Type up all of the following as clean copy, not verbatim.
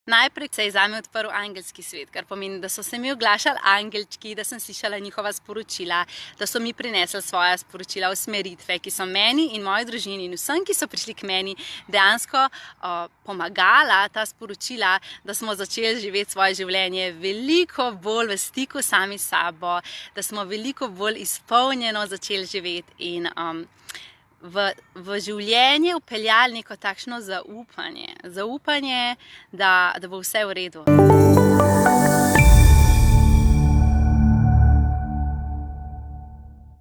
Najprej se je zame odprl angelski svet, kar pomeni, da so se mi oglašali angelčki, da sem slišala njihova sporočila, da so mi prinesli svoja sporočila, usmeritve, ki so meni in moji družini in vsem, ki so prišli k meni, dejansko pomagala ta sporočila, da smo začeli živeti svoje življenje veliko bolj v stiku sami s sabo, da smo veliko bolj izpolnjeno začeli živeti in v življenje vpeljali neko takšno zaupanje, da bo vse v redu.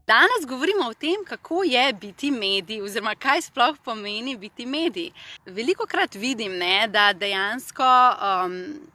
Danes govorimo o tem, kako je biti medij oziroma kaj sploh pomeni biti medij. Velikokrat vidim, da dejansko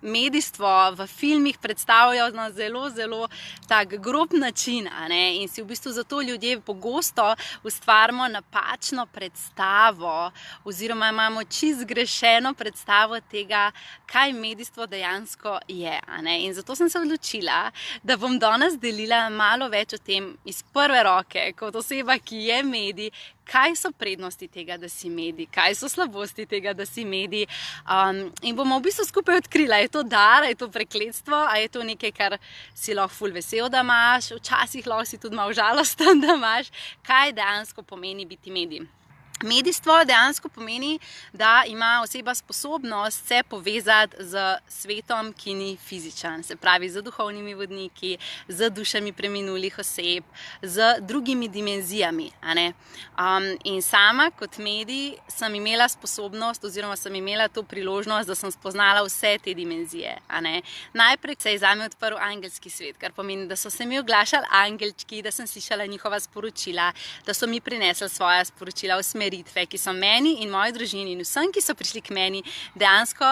medijstvo v filmih predstavljajo na zelo tak grob način, in si v bistvu zato ljudje pogosto ustvarimo napačno predstavo oziroma imamo čisto zgrešeno predstavo tega, kaj medijstvo dejansko je. In zato sem se odločila, da bom danes delila malo več o tem iz prve roke, kot oseba, ki je medij, kaj so prednosti tega, da si medij, kaj so slabosti tega, da si medij. In bomo v bistvu skupaj odkrila, je to dar, je to prekletstvo, a je to nekaj, kar si lahko ful vesel, da imaš, včasih lahko si tudi malo žalosten, da imaš, kaj dejansko pomeni biti medij. Medijstvo dejansko pomeni, da ima oseba sposobnost se povezati z svetom, ki ni fizičen, se pravi z duhovnimi vodniki, z dušami preminulih oseb, z drugimi dimenzijami. In sama kot medij sem imela sposobnost oziroma sem imela to priložnost, da sem spoznala vse te dimenzije. Najprej se je zame odprl angelski svet, kar pomeni, da so se mi oglašali angelčki, da sem slišala njihova sporočila, da so mi prinesli svoja sporočila, usmeritve, ki so meni in moji družini in vsem, ki so prišli k meni, dejansko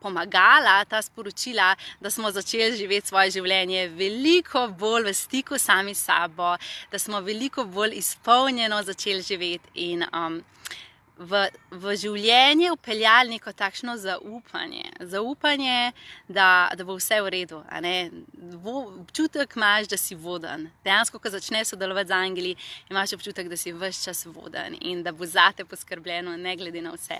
pomagala ta sporočila, da smo začeli živeti svoje življenje veliko bolj v stiku sami s sabo, da smo veliko bolj izpolnjeno začeli živeti in v življenje vpeljali neko takšno zaupanje, da bo vse v redu. Občutek imaš, da si voden. Dejansko, ko začneš sodelovati z angeli, imaš občutek, da si ves čas voden in da bo zate poskrbljeno, ne glede na vse.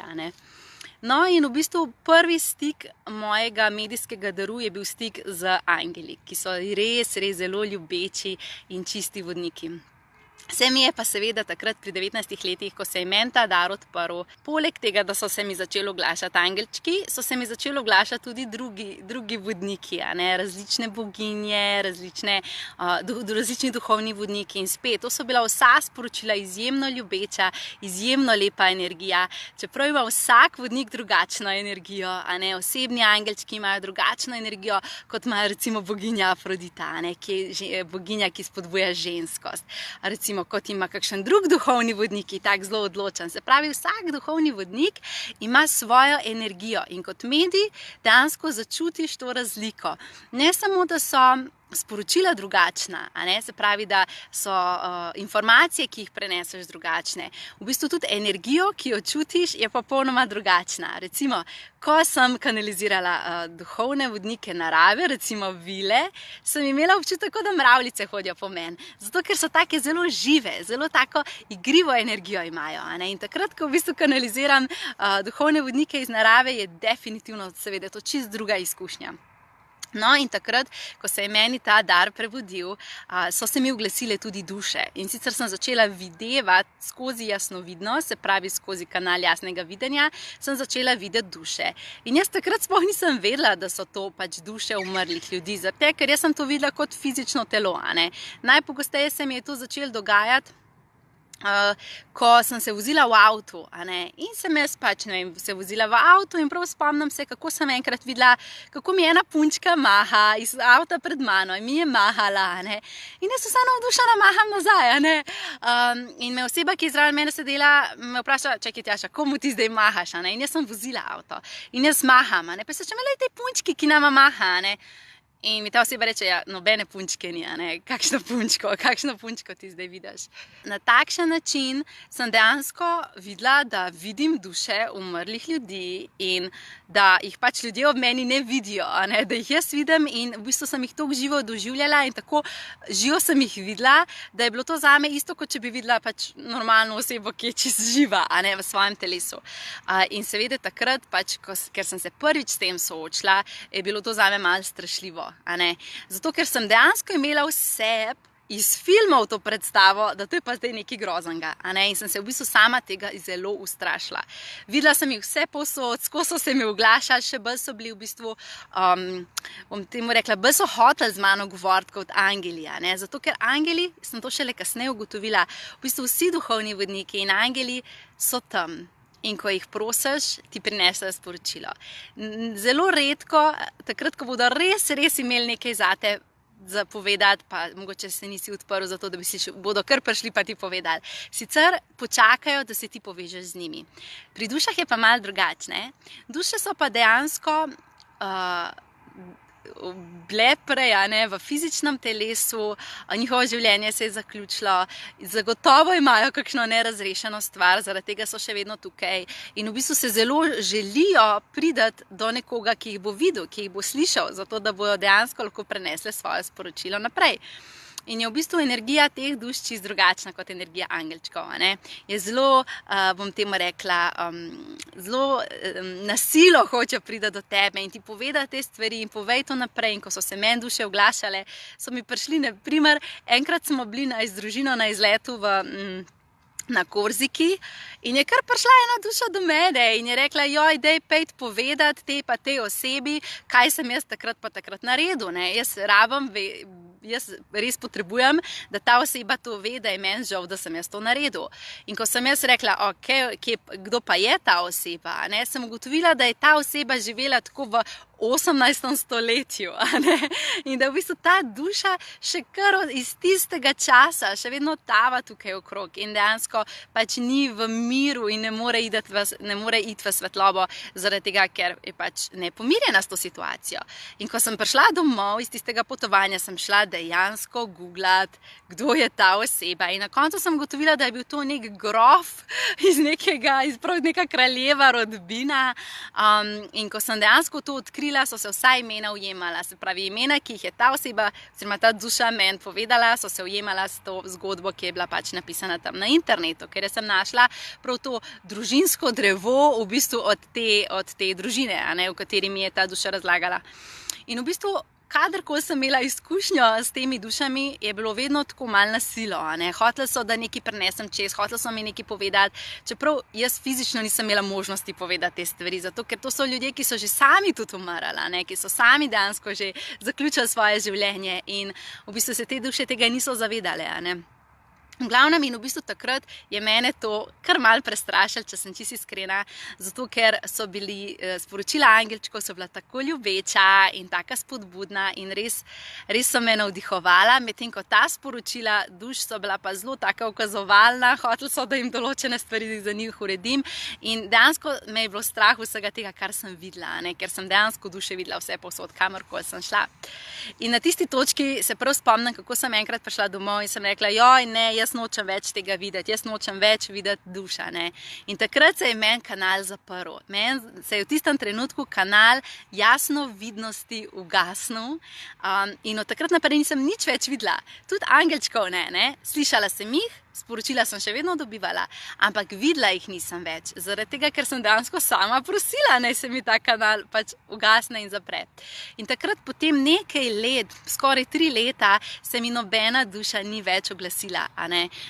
No, in v bistvu prvi stik mojega medijskega daru je bil stik z angeli, ki so res zelo ljubeči in čisti vodniki. Se mi je pa seveda takrat pri 19 letih, ko se je meni ta dar odprl, poleg tega, da so se mi začeli oglašati angelčki, so se mi začeli oglašati tudi drugi vodniki, različne boginje, različni duhovni vodniki in spet. To so bila vsa sporočila izjemno ljubeča, izjemno lepa energija, čeprav ima vsak vodnik drugačno energijo, osebni angelčki imajo drugačno energijo, kot ima recimo boginja Afrodita, ki je boginja, ki spodbuja ženskost. Recimo, kot ima kakšen drug duhovni vodnik, ki je tak zelo odločen. Se pravi, vsak duhovni vodnik ima svojo energijo in kot medij dejansko začutiš to razliko. Ne samo, da so sporočila drugačna, se pravi, da so informacije, ki jih preneseš, drugačne. V bistvu tudi energijo, ki jo čutiš, je popolnoma drugačna. Recimo, ko sem kanalizirala duhovne vodnike narave, recimo vile, sem imela občutek, da mravljice hodijo po meni. Zato, ker so take zelo žive, zelo tako igrivo energijo imajo. In takrat, ko v bistvu kanaliziram duhovne vodnike iz narave, je definitivno seveda to čisto druga izkušnja. No, in takrat, ko se je meni ta dar prebudil, so se mi oglasile tudi duše. In sicer sem začela videvati skozi jasnovidnost, se pravi skozi kanal jasnega videnja, sem začela videti duše. In jaz takrat sploh nisem vedela, da so to pač duše umrlih ljudi, zato ker jaz sem to videla kot fizično telo. Najpogosteje se mi je to začelo dogajati, ko sem se vozila v avtu, in sem jaz pač, se vozila v avtu in prav spomnim se, kako sem enkrat videla, kako mi ena punčka maha iz avta pred mano in mi je mahala, in jaz vsa navdušena maham nazaj, in me oseba, ki je zraven mene sedela, me vpraša, čakaj Tjaša, komu ti zdaj mahaš, in jaz sem vozila avto in jaz maham, pa se če me tej punčki, ki nama maha, In mi ta oseba reče, ja, nobene punčke ni, kakšno punčko ti zdaj vidiš. Na takšen način sem dejansko videla, da vidim duše umrlih ljudi in da jih pač ljudje ob meni ne vidijo, da jih jaz vidim in v bistvu sem jih tako živo doživljala in tako živo sem jih videla, da je bilo to zame isto, kot če bi videla pač normalno osebo, ki je čisto živa, v svojem telesu. In seveda takrat, pač, ker sem se prvič s tem soočila, je bilo to zame malo strašljivo. Zato, ker sem dejansko imela vse iz filmov to predstavo, da to je pa zdaj nekaj groznega. In sem se v bistvu sama tega zelo ustrašila. Videla sem jih vse povsod, skozi so se mi oglašali, še bolj so bili v bistvu, bom temu rekla, bolj so hoteli z mano govoriti kot angeli. Zato, ker angeli, sem to šele kasneje ugotovila, v bistvu vsi duhovni vodniki in angeli so tam. In ko jih prosiš, ti prinesejo sporočilo. Zelo redko, takrat, ko bodo res imeli nekaj zate za povedati, pa mogoče se nisi odprl za to, da bodo kar prišli pa ti povedali. Sicer počakajo, da se ti povežeš z njimi. Pri dušah je pa malo drugačne. Duše so pa dejansko bile prej v fizičnem telesu, njihovo življenje se je zaključilo, zagotovo imajo kakšno nerazrešeno stvar, zaradi tega so še vedno tukaj in v bistvu se zelo želijo priti do nekoga, ki jih bo videl, ki jih bo slišal, zato da bojo dejansko lahko prenesle svoje sporočilo naprej. In je v bistvu energija teh duš čisto drugačna kot energija angelčkov. Je zelo, bom temu rekla, zelo na silo hoče priti do tebe in ti povedati te stvari in povej to naprej. In ko so se meni duše oglašale, so mi prišli, na primer, enkrat smo bili z družino na izletu na Korziki in je kar prišla ena duša do mene in je rekla, joj, dej pejt povedati tej osebi, kaj sem jaz takrat pa takrat naredil. Jaz res potrebujem, da ta oseba to ve, da je meni žal, da sem jaz to naredil. In ko sem jaz rekla, kdo pa je ta oseba, sem ugotovila, da je ta oseba živela tako v 18. stoletju. In da v bistvu ta duša še kar iz tistega časa še vedno tava tukaj okrog in dejansko pač ni v miru in ne more iti v svetlobo zaradi tega, ker je pač nepomirjena s to situacijo. In ko sem prišla domov iz tistega potovanja, sem šla dejansko googlati, kdo je ta oseba. In na koncu sem ugotovila, da je bil to nek grof iz neka kraljeva rodbina. In ko sem dejansko to odkrila, so se vsa imena ujemala. Se pravi, imena, ki jih je ta oseba, oziroma ta duša meni povedala, so se ujemala s to zgodbo, ki je bila pač napisana tam na internetu, ker sem našla prav to družinsko drevo v bistvu od te družine, v kateri mi je ta duša razlagala. In v bistvu kadarkoli sem imela izkušnjo s temi dušami, je bilo vedno tako malo na silo. Hoteli so, da nekaj prenesem čez, hoteli so mi nekaj povedati, čeprav jaz fizično nisem imela možnosti povedati te stvari, zato ker to so ljudje, ki so že sami tudi umrli, ki so sami dejansko že zaključili svoje življenje in v bistvu se te duše tega niso zavedale. V glavnem in v bistvu takrat je mene to kar malo prestrašilo, če sem čisto iskrena, zato ker so bili sporočila angelčkov so bila tako ljubeča in taka spodbudna in res so me navdihovala, medtem ko ta sporočila duš so bila pa zelo taka ukazovalna, hoteli so, da jim določene stvari za njih uredim in dejansko me je bilo strah vsega tega, kar sem videla, ker sem dejansko duše videla vse povsod, kamorkoli sem šla. In na tisti točki se prav spomnim, kako sem enkrat prišla domov in sem rekla, joj, ne, jaz nočem več tega videti, jaz nočem več videti duša. In takrat se je meni kanal zaprl. Meni se je v tistem trenutku kanal jasnovidnosti ugasnil in od takrat naprej nisem nič več videla. Tudi angelčkov ne. Slišala sem jih, sporočila sem še vedno dobivala, ampak videla jih nisem več, zaradi tega, ker sem dejansko sama prosila, naj se mi ta kanal pač ugasne in zapre. In takrat potem nekaj let, skoraj 3 leta, se mi nobena duša ni več oglasila,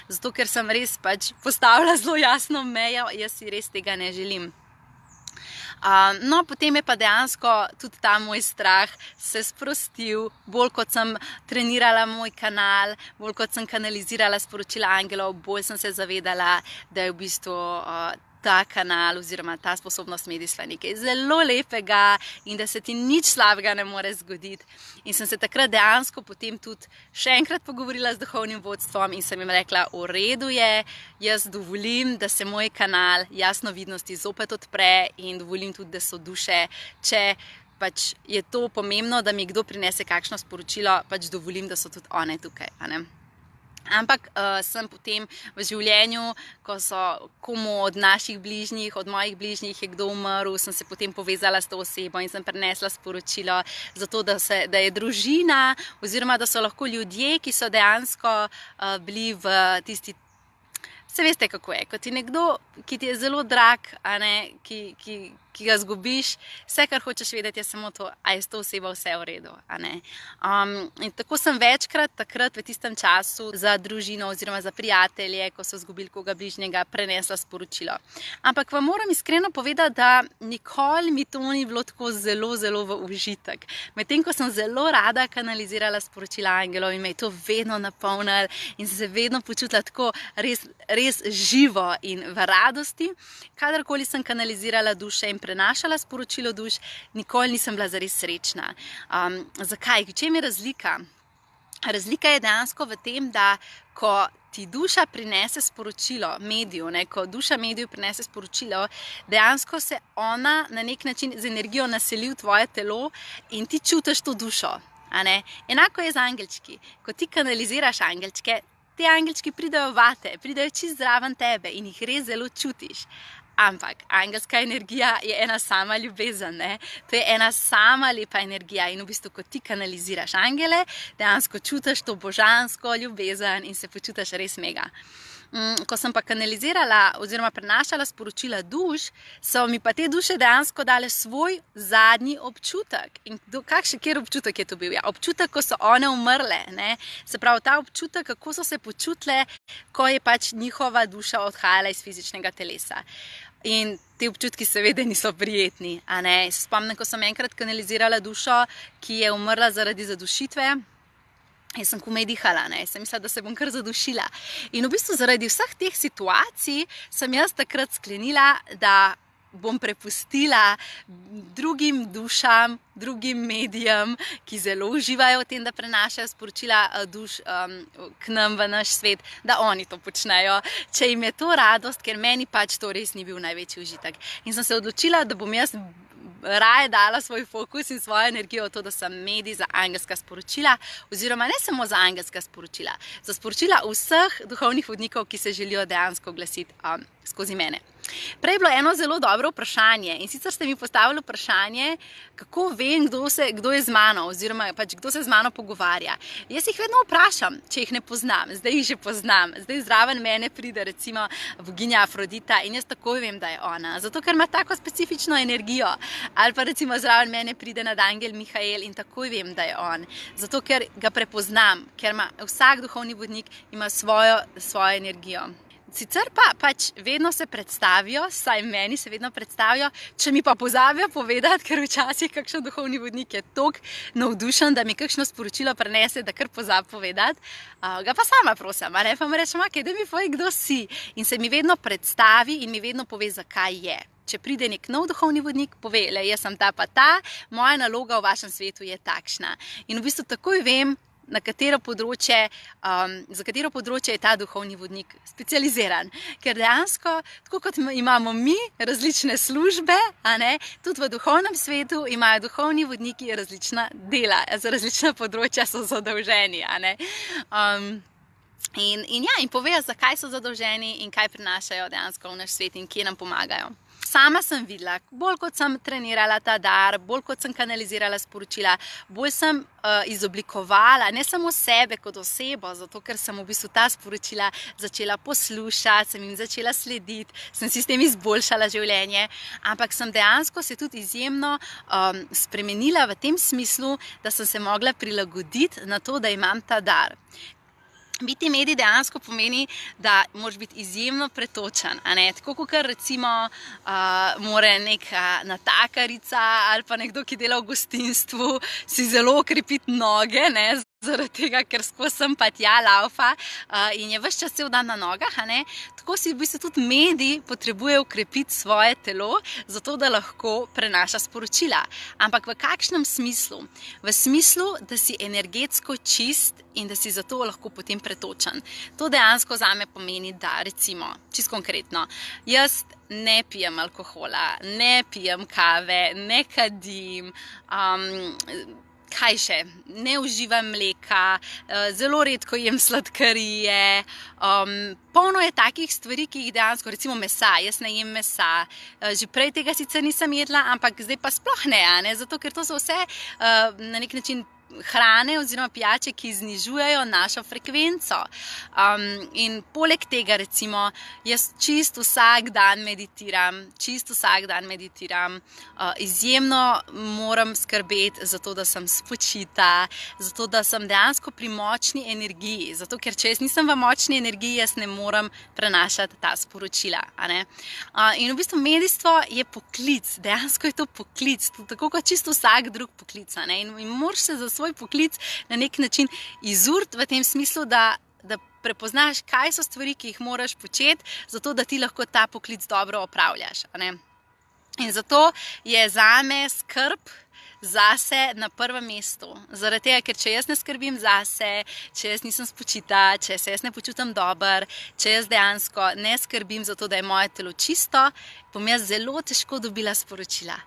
zato ker sem res pač postavila zelo jasno mejo, jaz si res tega ne želim. No, potem je pa dejansko tudi ta moj strah se sprostil, bolj kot sem trenirala moj kanal, bolj kot sem kanalizirala sporočila angelov, bolj sem se zavedala, da je v bistvu ta kanal oziroma ta sposobnost medijstva nekaj zelo lepega in da se ti nič slabega ne more zgoditi. In sem se takrat dejansko potem tudi še enkrat pogovorila z duhovnim vodstvom in sem jim rekla, v redu je, jaz dovolim, da se moj kanal jasnovidnosti zopet odpre in dovolim tudi, da so duše, če pač je to pomembno, da mi kdo prinese kakšno sporočilo, pač dovolim, da so tudi one tukaj, a ne. Ampak sem potem v življenju, ko so komu od naših bližnjih, od mojih bližnjih je kdo umrl, sem se potem povezala s to osebo in sem prinesla sporočilo za to, da je družina oziroma da so lahko ljudje, ki so dejansko bili v tisti. Se veste, kako je, ko ti nekdo, ki ti je zelo drag, a ne, ki ga zgubiš, vse, kar hočeš vedeti, je samo to, a je s to osebo vse v redu, a ne. In tako sem večkrat takrat v tistem času za družino oziroma za prijatelje, ko so zgubili koga bližnjega, prenesla sporočilo. Ampak vam moram iskreno povedati, da nikoli mi to ni bilo tako zelo v užitek. Medtem, ko sem zelo rada kanalizirala sporočila angelov in me je to vedno napolnilo in sem se vedno počutila tako res živo in v radosti. Kadarkoli sem kanalizirala duše in prenašala sporočilo duš, nikoli nisem bila zares srečna. Zakaj? V čem je razlika? Razlika je dejansko v tem, da ko ti duša prinese sporočilo mediju, ko duša mediju prinese sporočilo, dejansko se ona na nek način z energijo naseli v tvoje telo in ti čutiš to dušo. Enako je z angelčki. Ko ti kanaliziraš angelčke, ti angelčki pridejo vate, pridejo čist zraven tebe in jih res zelo čutiš. Ampak angelska energija je ena sama ljubezen, ne? To je ena sama lepa energija in v bistvu, ko ti kanaliziraš angele, dejansko čutiš to božansko ljubezen in se počutiš res mega. Ko sem pa kanalizirala oziroma prenašala sporočila duš, so mi pa te duše dejansko dale svoj zadnji občutek. In kjer občutek je to bil? Ja, občutek, ko so one umrle, ne? Se pravi, ta občutek, kako so se počutile, ko je pač njihova duša odhajala iz fizičnega telesa. In te občutki seveda niso prijetni, a ne? Spomnim, ko sem enkrat kanalizirala dušo, ki je umrla zaradi zadušitve. Jaz sem komaj dihala, sem mislila, da se bom kar zadušila. In v bistvu zaradi vseh teh situacij sem jaz takrat sklenila, da bom prepustila drugim dušam, drugim medijem, ki zelo uživajo v tem, da prenašajo sporočila duš k nam v naš svet, da oni to počnejo, če jim je to radost, ker meni pač to res ni bil največji užitek. In sem se odločila, da bom jaz raje dala svoj fokus in svojo energijo v to, da sem medij za angelska sporočila, oziroma ne samo za angelska sporočila, za sporočila vseh duhovnih vodnikov, ki se želijo dejansko oglasiti skozi mene. Prej je bilo eno zelo dobro vprašanje in sicer ste mi postavili vprašanje, kako vem, kdo je z mano oziroma pač kdo se z mano pogovarja. Jaz jih vedno vprašam, če jih ne poznam, zdaj jih že poznam, zdaj zraven mene pride recimo boginja Afrodita in jaz takoj vem, da je ona, zato ker ima tako specifično energijo, ali pa recimo zraven mene pride nadangel Mihael in takoj vem, da je on, zato ker ga prepoznam, ker ima vsak duhovni vodnik ima svojo energijo. Sicer pa pač vedno se predstavijo, saj meni se vedno predstavijo, če mi pa pozabijo povedati, ker včasih kakšen duhovni vodnik je toliko navdušen, da mi kakšno sporočilo prenese, da kar pozabi povedati, ga pa sama prosim, pa mu rečem, da mi povej, kdo si. In se mi vedno predstavi in mi vedno pove, zakaj je. Če pride nek nov duhovni vodnik, pove, jaz sem ta pa ta, moja naloga v vašem svetu je takšna. In v bistvu takoj vem, za katero področje je ta duhovni vodnik specializiran. Ker dejansko, tako kot imamo mi različne službe, tudi v duhovnem svetu imajo duhovni vodniki različna dela, za različna področja so zadolženi. In povejo, zakaj so zadolženi in kaj prinašajo dejansko v naš svet in kje nam pomagajo. Sama sem videla, bolj kot sem trenirala ta dar, bolj kot sem kanalizirala sporočila, bolj sem izoblikovala ne samo sebe kot osebo, zato ker sem v bistvu ta sporočila začela poslušati, sem jim začela slediti, sem si s tem izboljšala življenje, ampak sem dejansko se tudi izjemno spremenila v tem smislu, da sem se mogla prilagoditi na to, da imam ta dar. Biti medij dejansko pomeni, da moraš biti izjemno pretočen, tako kot recimo mora neka natakarica ali pa nekdo, ki dela v gostinstvu, si zelo okrepiti noge, zaradi tega, ker skozi sem pa tja laufa in je ves čas cel dan na nogah, tako si v bistvu tudi medij potrebuje ukrepiti svoje telo, zato da lahko prenaša sporočila. Ampak v kakšnem smislu? V smislu, da si energetsko čist in da si zato lahko potem pretočen. To dejansko zame pomeni, da recimo, čisto konkretno, jaz ne pijem alkohola, ne pijem kave, ne kadim, kaj še, ne uživam mleka, zelo redko jem sladkarije, polno je takih stvari, ki jih dejansko, recimo mesa, jaz ne jem mesa, že prej tega sicer nisem jedla, ampak zdaj pa sploh ne, zato ker to so vse na nek način hrane oziroma pijače, ki znižujejo našo frekvenco. In poleg tega recimo, jaz čisto vsak dan meditiram, izjemno moram skrbeti za to, da sem spočita, zato da sem dejansko pri močni energiji, zato ker če jaz nisem v močni energiji, jaz ne morem prenašati ta sporočila. In v bistvu medijstvo je poklic, dejansko je to poklic, tako kot čisto vsak drug poklic. In moraš se za svoj poklic na nek način izuriti v tem smislu, da prepoznaš, kaj so stvari, ki jih moraš početi, zato da ti lahko ta poklic dobro opravljaš. In zato je zame skrb zase na prvem mestu. Zaradi tega, ker če jaz ne skrbim zase, če jaz nisem spočita, če se jaz ne počutim dobro, če jaz dejansko ne skrbim za to, da je moje telo čisto, bom jaz zelo težko dobila sporočila.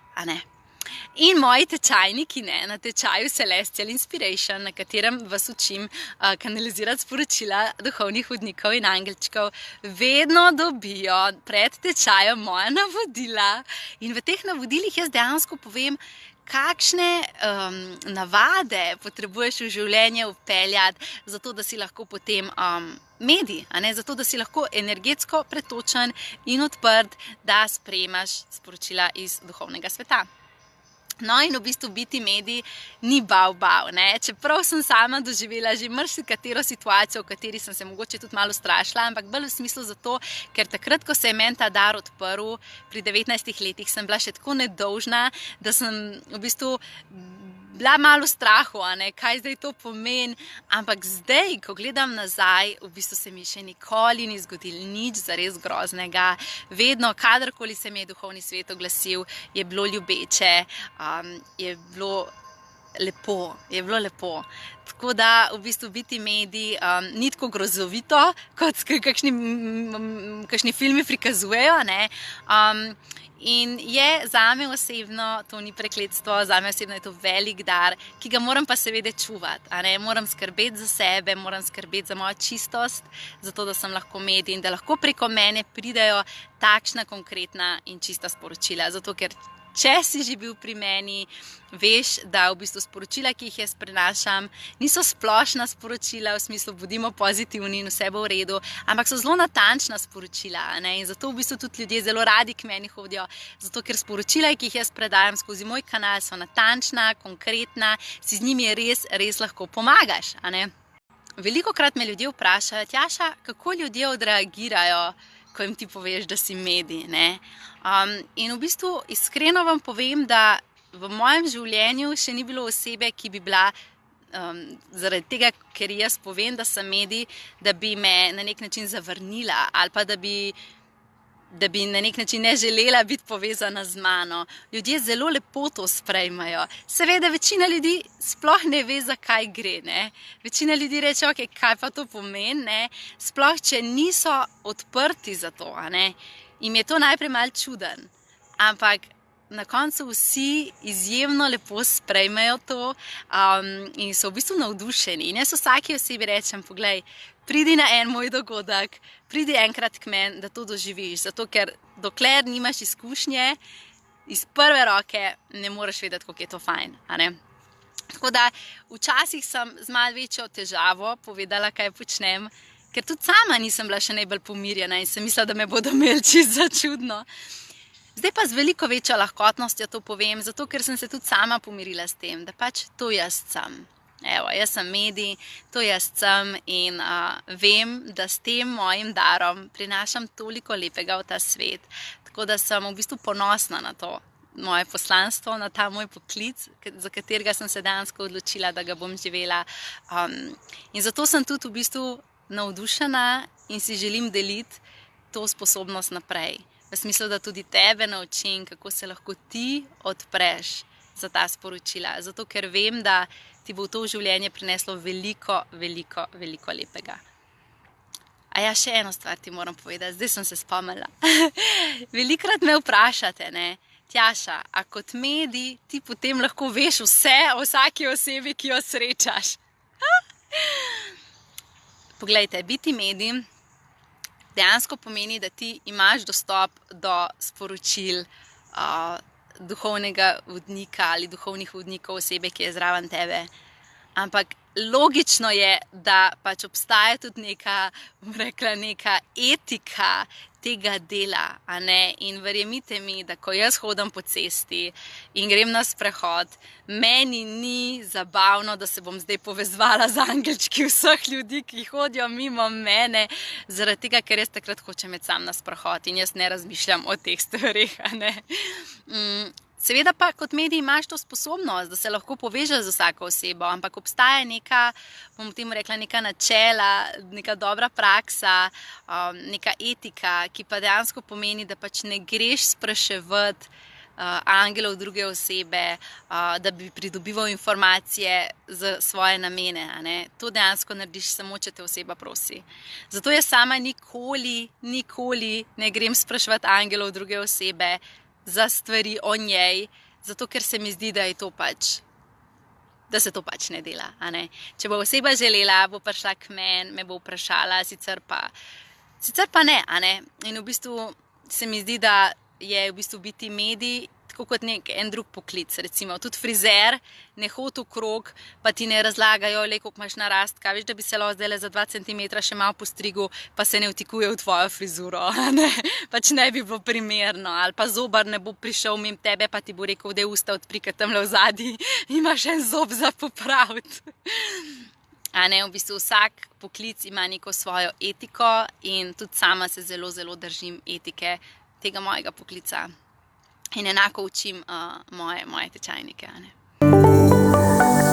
In moji tečajniki na tečaju Celestial Inspiration, na katerem vas učim kanalizirati sporočila duhovnih vodnikov in angelčkov, vedno dobijo pred tečajem moja navodila. In v teh navodilih jaz dejansko povem, kakšne navade potrebuješ v življenje vpeljati, zato da si lahko potem medij, zato da si lahko energetsko pretočen in odprt, da sprejemaš sporočila iz duhovnega sveta. No, in v bistvu biti medij ni bav. Čeprav sem sama doživela že marsikatero situacijo, v kateri sem se mogoče tudi malo strašila, ampak bolj v smislu zato, ker takrat, ko se je meni ta dar odprl, pri 19 letih sem bila še tako nedolžna, da sem v bistvu bila malo v strahu, kaj zdaj to pomeni, ampak zdaj, ko gledam nazaj, v bistvu se mi še nikoli ni zgodilo nič zares groznega. Vedno, kadarkoli se mi je duhovni svet oglasil, je bilo ljubeče, je bilo lepo. Tako da v bistvu biti medij ni tako grozovito, kot kakšni filmi prikazujejo, In je zame osebno, to ni prekletstvo, zame osebno je to velik dar, ki ga moram pa seveda čuvati. Moram skrbeti za sebe, moram skrbeti za mojo čistost, zato da sem lahko medij in da lahko preko mene pridejo takšna konkretna in čista sporočila. Zato ker če si že bil pri meni, veš, da v bistvu sporočila, ki jih jaz prenašam, niso splošna sporočila v smislu bodimo pozitivni in vse bo v redu, ampak so zelo natančna sporočila. In zato v bistvu tudi ljudje zelo radi k meni hodijo, zato ker sporočila, ki jih jaz predajam skozi moj kanal, so natančna, konkretna, si z njimi res lahko pomagaš. Velikokrat me ljudje vprašajo, Tjaša, kako ljudje odreagirajo, ko jim ti poveš, da si medij. In v bistvu iskreno vam povem, da v mojem življenju še ni bilo osebe, ki bi bila zaradi tega, ker jaz povem, da sem medij, da bi me na nek način zavrnila ali pa da bi na nek način ne želela biti povezana z mano. Ljudje zelo lepo to sprejmajo. Seveda večina ljudi sploh ne ve, za kaj gre. Večina ljudi reče, ok, kaj pa to pomeni, sploh če niso odprti za to. Jim je to najprej malo čuden. Ampak na koncu vsi izjemno lepo sprejmejo to in so v bistvu navdušeni. In jaz vsaki osebi rečem, poglej, pridi na en moj dogodek, pridi enkrat k meni, da to doživiš. Zato, ker dokler nimaš izkušnje, iz prve roke ne moreš vedeti, kako je to fajn. Tako da včasih sem z malo večjo težavo povedala, kaj počnem, ker tudi sama nisem bila še najbolj pomirjena in sem mislila, da me bodo imeli čisto za čudno. Zdaj pa z veliko večjo lahkotnostjo to povem, zato ker sem se tudi sama pomirila s tem, da pač to jaz sem. Evo, jaz sem medij, to jaz sem in vem, da s tem mojim darom prinašam toliko lepega v ta svet. Tako da sem v bistvu ponosna na to, moje poslanstvo, na ta moj poklic, za katerega sem se dejansko odločila, da ga bom živela. In zato sem tudi v bistvu navdušena in si želim deliti to sposobnost naprej. V smislu, da tudi tebe naučim, kako se lahko ti odpreš za ta sporočila. Zato, ker vem, da ti bo to v življenje prineslo veliko, veliko, veliko lepega. A ja, še eno stvar ti moram povedati, zdaj sem se spomnila. Velikokrat me vprašate, ne, Tjaša, a kot medij ti potem lahko veš vse o vsaki osebi, ki jo srečaš? Poglejte, biti medij dejansko pomeni, da ti imaš dostop do sporočil duhovnega vodnika ali duhovnih vodnikov osebe, ki je zraven tebe. Ampak logično je, da pač obstaja tudi neka etika tega dela, a ne? In verjemite mi, da ko jaz hodim po cesti in grem na sprehod, meni ni zabavno, da se bom zdaj povezovala z angelčki vseh ljudi, ki hodijo mimo mene, zaradi tega, ker jaz takrat hočem iti sam na sprehod in jaz ne razmišljam o teh stvareh, a ne? Seveda pa kot medij imaš to sposobnost, da se lahko povežeš z vsako osebo, ampak obstaja neka, bom temu rekla, neka načela, neka dobra praksa, neka etika, ki pa dejansko pomeni, da pač ne greš spraševati angelov druge osebe, da bi pridobival informacije za svoje namene, a ne? To dejansko narediš samo, če te oseba prosi. Zato jaz sama nikoli ne grem spraševati angelov druge osebe za stvari o njej, zato ker se mi zdi, da se to pač ne dela, a ne. Če bo oseba želela, bo prišla k meni, me bo vprašala, sicer pa ne, a ne. In v bistvu se mi zdi, da je v bistvu biti medij tako kot en drug poklic, recimo tudi frizer ne hodi okrog, pa ti ne razlagajo, koliko imaš narastka, veš, da bi se lahko zdajle za 2 centimetra še malo postrigel, pa se ne vtikuje v tvojo frizuro, ne? Pač ne bi bilo primerno, ali pa zobar ne bo prišel mimo tebe, pa ti bo rekel, da je usta odpri, ker tamle v zadnji imaš en zob za popraviti. A ne, v bistvu vsak poklic ima neko svojo etiko in tudi sama se zelo, zelo držim etike tega mojega poklica. In enako učim moje tečajnike, a ne.